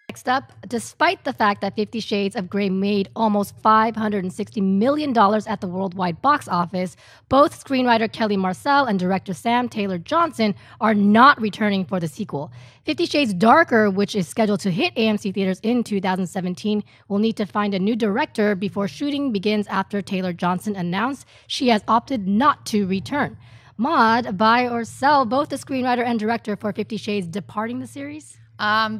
Next up, despite the fact that 50 Shades of Grey made almost $560 million at the worldwide box office, both screenwriter Kelly Marcel and director Sam Taylor Johnson are not returning for the sequel. 50 Shades Darker, which is scheduled to hit AMC Theatres in 2017, will need to find a new director before shooting begins after Taylor Johnson announced she has opted not to return. Maude, buy or sell both the screenwriter and director for 50 Shades departing the series?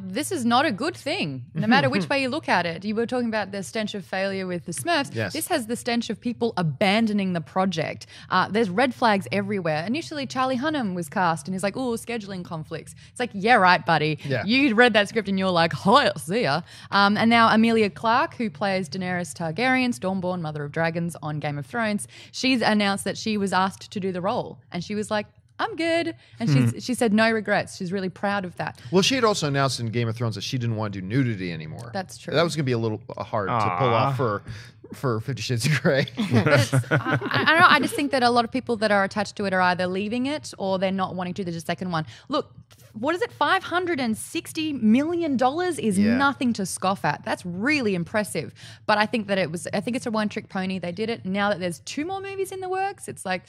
This is not a good thing, no matter which way you look at it. You were talking about the stench of failure with the Smurfs. Yes. This has the stench of people abandoning the project. There's red flags everywhere. Initially, Charlie Hunnam was cast, and he's like, "Oh, scheduling conflicts." It's like, yeah, right, buddy. Yeah. You read that script, and you're like, "Oh, see ya." And now Amelia Clarke, who plays Daenerys Targaryen, Stormborn, Mother of Dragons on Game of Thrones, she's announced that she was asked to do the role, and she was like, "I'm good." And she said no regrets. She's really proud of that. Well, she had also announced in Game of Thrones that she didn't want to do nudity anymore. That's true. That was going to be a little hard to pull off for 50 Shades of Grey. But I don't know. I just think that a lot of people that are attached to it are either leaving it or they're not wanting to do the second one. Look, what is it? $560 million is nothing to scoff at. That's really impressive. But I think that I think it's a one-trick pony. They did it. Now that there's 2 more movies in the works, it's like,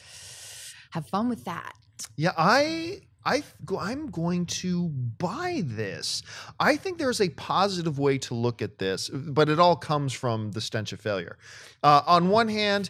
have fun with that. Yeah, I'm going to buy this. I think there's a positive way to look at this, but it all comes from the stench of failure. On one hand,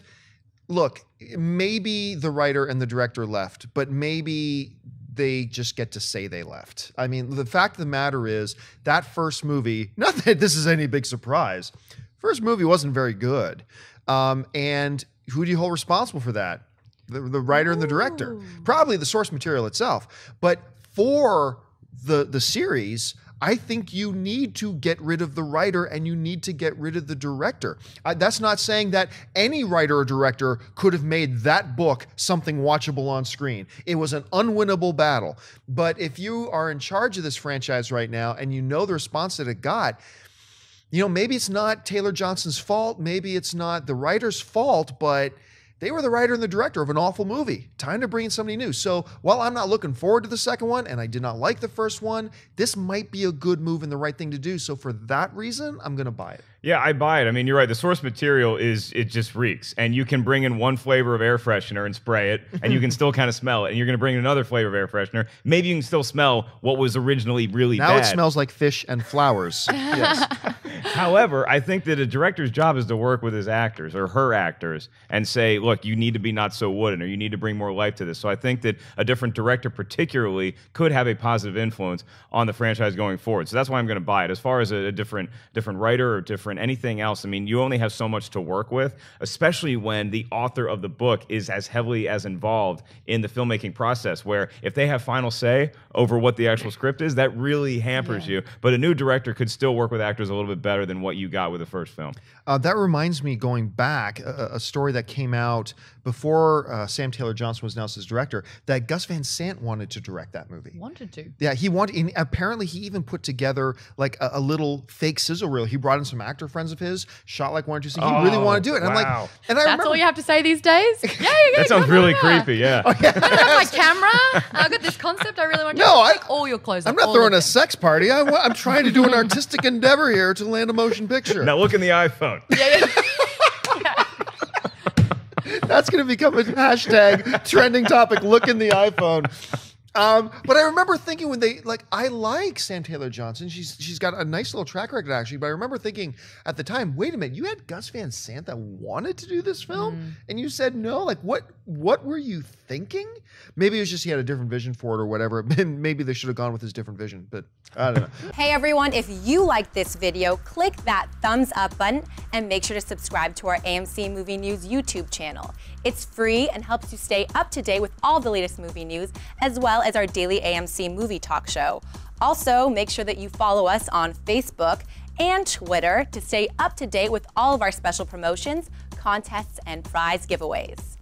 look, maybe the writer and the director left, but maybe they just get to say they left. I mean, the fact of the matter is that first movie, not that this is any big surprise, first movie wasn't very good. And who do you hold responsible for that? The writer and the director, probably the source material itself. But for the series, I think you need to get rid of the writer and you need to get rid of the director. That's not saying that any writer or director could have made that book something watchable on screen. It was an unwinnable battle. But if you are in charge of this franchise right now and you know the response that it got, you know, maybe it's not Taylor Johnson's fault, maybe it's not the writer's fault, but they were the writer and the director of an awful movie. Time to bring in somebody new. So while I'm not looking forward to the second one and I did not like the first one, this might be a good move and the right thing to do. So for that reason, I'm going to buy it. Yeah, I buy it. I mean, you're right. The source material it just reeks. And you can bring in one flavor of air freshener and spray it, and you can still kind of smell it. And you're going to bring in another flavor of air freshener. Maybe you can still smell what was originally really bad. Now it smells like fish and flowers. Yes. However, I think that a director's job is to work with his actors or her actors and say, look, you need to be not so wooden, or you need to bring more life to this. So I think that a different director particularly could have a positive influence on the franchise going forward. So that's why I'm going to buy it. As far as a different writer or different anything else, I mean, you only have so much to work with, especially when the author of the book is as heavily as involved in the filmmaking process, where if they have final say over what the actual script is, that really hampers you. But a new director could still work with actors a little bit better than what you got with the first film. That reminds me, going back, a story that came out before Sam Taylor Johnson was announced as director, that Gus Van Sant wanted to direct that movie. Wanted to. Yeah, he wanted, and apparently he even put together like a little fake sizzle reel. He brought in some actor friends of his, shot like 1 or 2 scenes. He really wanted to do it. And I'm like, and I That's remember, all you have to say these days? Yeah, that sounds really creepy, yeah. I don't have my camera. I've got this concept I really want to take all your clothes off. I'm not throwing a sex party. I'm trying to do an artistic endeavor here to land a motion picture. Now look in the iPhone. Yeah. That's going to become a hashtag trending topic. Look in the iPhone. But I remember thinking when they, like, I like Sam Taylor Johnson. She's got a nice little track record, actually. But I remember thinking at the time, wait a minute, you had Gus Van Sant that wanted to do this film? And you said no? Like, what were you thinking? Maybe it was just he had a different vision for it or whatever. Maybe they should have gone with his different vision, but I don't know. Hey everyone, if you liked this video, click that thumbs up button and make sure to subscribe to our AMC Movie News YouTube channel. It's free and helps you stay up to date with all the latest movie news, as well as our daily AMC movie talk show. Also, make sure that you follow us on Facebook and Twitter to stay up to date with all of our special promotions, contests, and prize giveaways.